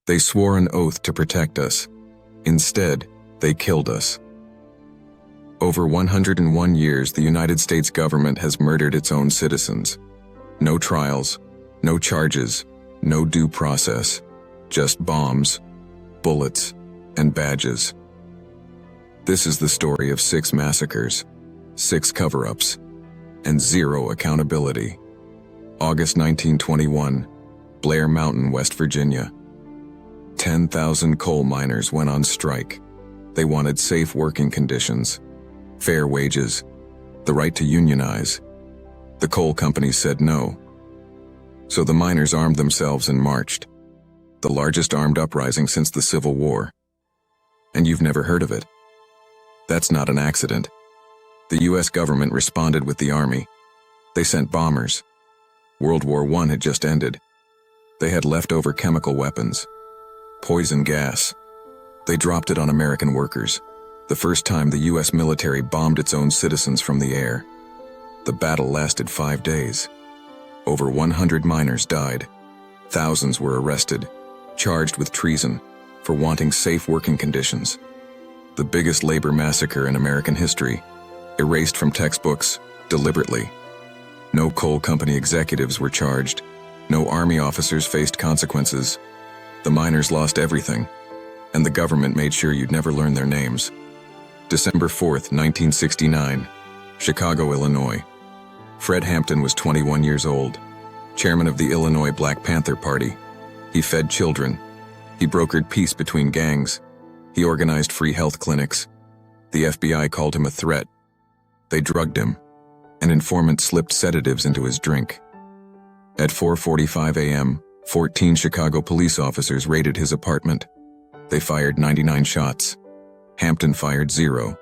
They swore an oath to protect us. Instead, they killed us. Over 101 years, the United States government has murdered its own citizens. No trials, no charges, no due process, just bombs, bullets, and badges. This is the story of 6 massacres, 6 cover-ups, and 0 accountability. August 1921, Blair Mountain, West Virginia. 10,000 coal miners went on strike. They wanted safe working conditions, fair wages, the right to unionize. The coal companies said no. So the miners armed themselves and marched. The largest armed uprising since the Civil War. And you've never heard of it. That's not an accident. The US government responded with the army. They sent bombers. World War I had just ended. They had leftover chemical weapons, poison gas. They dropped it on American workers. The first time the US military bombed its own citizens from the air. The battle lasted 5 days. Over 100 miners died. Thousands were arrested, charged with treason for wanting safe working conditions. The biggest labor massacre in American history, erased from textbooks deliberately. No coal company executives were charged. No army officers faced consequences. The miners lost everything, and the government made sure you'd never learn their names. December 4th, 1969, Chicago, Illinois. Fred Hampton was 21 years old, chairman of the Illinois Black Panther Party. He fed children. He brokered peace between gangs. He organized free health clinics. The FBI called him a threat. They drugged him. An informant slipped sedatives into his drink. At 4:45 a.m., 14 Chicago police officers raided his apartment. They fired 99 shots. Hampton fired 0.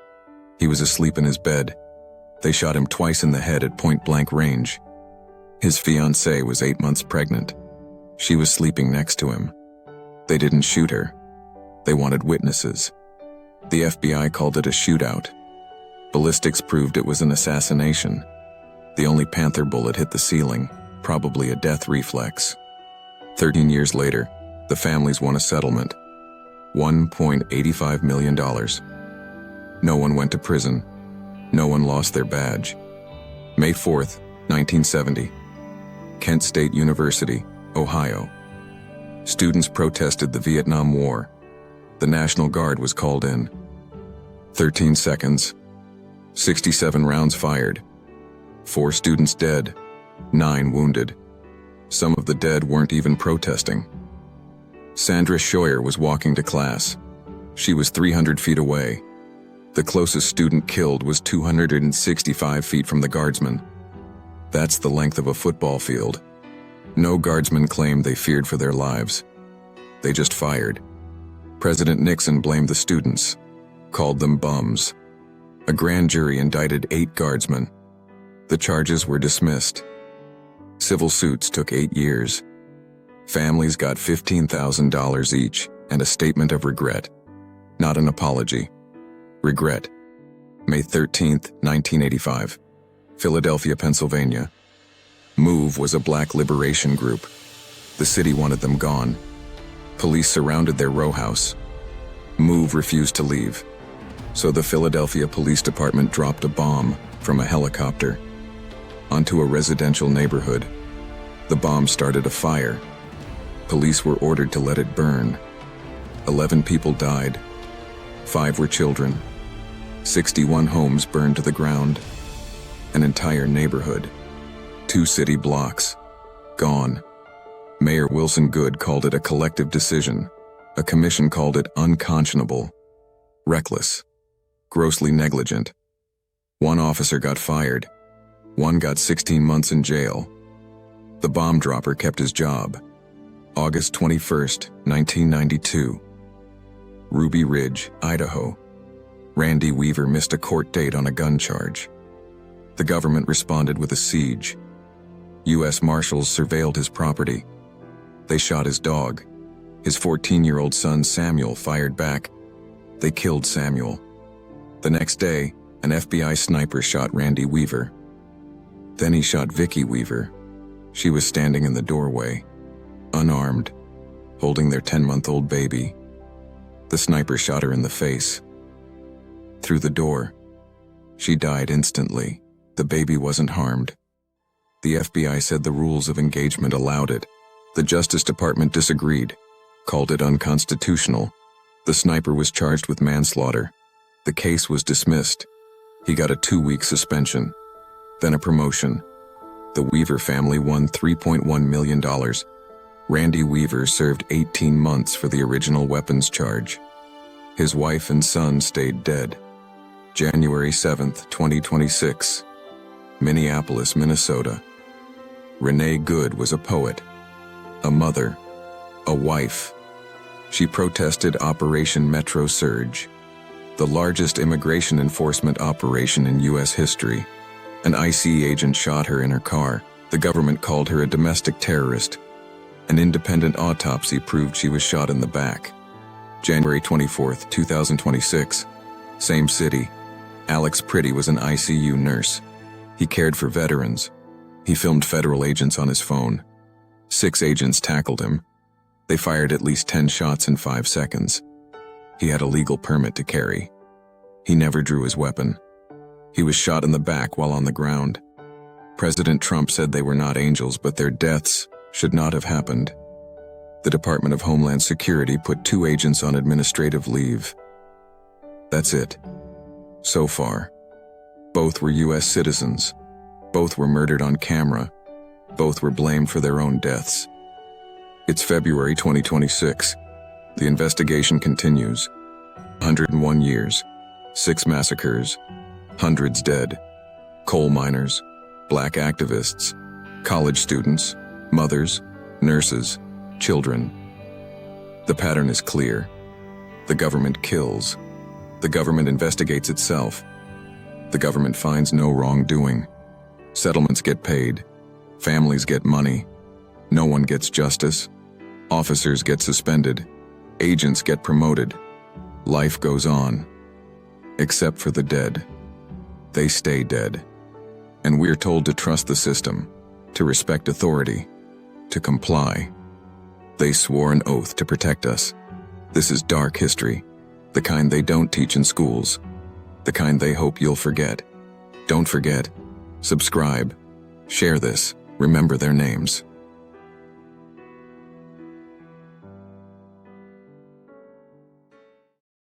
He was asleep in his bed. They shot him twice in the head at point-blank range. His fiancée was 8 months pregnant. She was sleeping next to him. They didn't shoot her. They wanted witnesses. The FBI called it a shootout. Ballistics proved it was an assassination. The only Panther bullet hit the ceiling, probably a death reflex. 13 years later, the families won a settlement. $1.85 million. No one went to prison. No one lost their badge. May 4th, 1970. Kent State University, Ohio. Students protested the Vietnam War. The National Guard was called in. 13 seconds. 67 rounds fired. 4 students dead. 9 wounded. Some of the dead weren't even protesting. Sandra Scheuer was walking to class. She was 300 feet away. The closest student killed was 265 feet from the guardsman. That's the length of a football field. No guardsmen claimed they feared for their lives. They just fired. President Nixon blamed the students, called them bums. A grand jury indicted 8 guardsmen. The charges were dismissed. Civil suits took 8 years. Families got $15,000 each and a statement of regret. Not an apology. Regret. May 13th, 1985. Philadelphia, Pennsylvania. MOVE was a black liberation group. The city wanted them gone. Police surrounded their row house. MOVE refused to leave. So the Philadelphia Police Department dropped a bomb from a helicopter onto a residential neighborhood. The bomb started a fire. Police were ordered to let it burn. 11 people died. 5 were children. 61 homes burned to the ground. An entire neighborhood. 2 city blocks. Gone. Mayor Wilson Goode called it a collective decision. A commission called it unconscionable, reckless, grossly negligent. 1 officer got fired. 1 got 16 months in jail. The bomb dropper kept his job. August 21st, 1992. Ruby Ridge, Idaho. Renée Weaver missed a court date on a gun charge. The government responded with a siege. U.S. Marshals surveilled his property. They shot his dog. His 14-year-old son Samuel fired back. They killed Samuel. The next day, an FBI sniper shot Renée Weaver. Then he shot Vicki Weaver. She was standing in the doorway, unarmed, holding their 10-month-old baby. The sniper shot her in the face. Through the door. She died instantly. The baby wasn't harmed. The FBI said the rules of engagement allowed it. The Justice Department disagreed, called it unconstitutional. The sniper was charged with manslaughter. The case was dismissed. He got a 2-week suspension, then a promotion. The Weaver family won $3.1 million. Randy Weaver served 18 months for the original weapons charge. His wife and son stayed dead. January 7, 2026. Minneapolis, Minnesota. Renée Good was a poet, a mother, a wife. She protested Operation Metro Surge, the largest immigration enforcement operation in U.S. history. An ICE agent shot her in her car. The government called her a domestic terrorist. An independent autopsy proved she was shot in the back. January 24, 2026. Same city. Alex Pretti was an ICU nurse. He cared for veterans. He filmed federal agents on his phone. 6 agents tackled him. They fired at least 10 shots in 5 seconds. He had a legal permit to carry. He never drew his weapon. He was shot in the back while on the ground. President Trump said they were not angels, but their deaths should not have happened. The Department of Homeland Security put 2 agents on administrative leave. That's it. So far. Both were U.S. citizens. Both were murdered on camera. Both were blamed for their own deaths. It's February 2026. The investigation continues. 101 years. 6 massacres. Hundreds dead. Coal miners. Black activists. College students. Mothers. Nurses. Children. The pattern is clear. The government kills. The government investigates itself. The government finds no wrongdoing. Settlements get paid. Families get money. No one gets justice. Officers get suspended. Agents get promoted. Life goes on. Except for the dead. They stay dead. And we're told to trust the system, to respect authority, to comply. They swore an oath to protect us. This is dark history. The kind they don't teach in schools. The kind they hope you'll forget. Don't forget. Subscribe. Share this. Remember their names.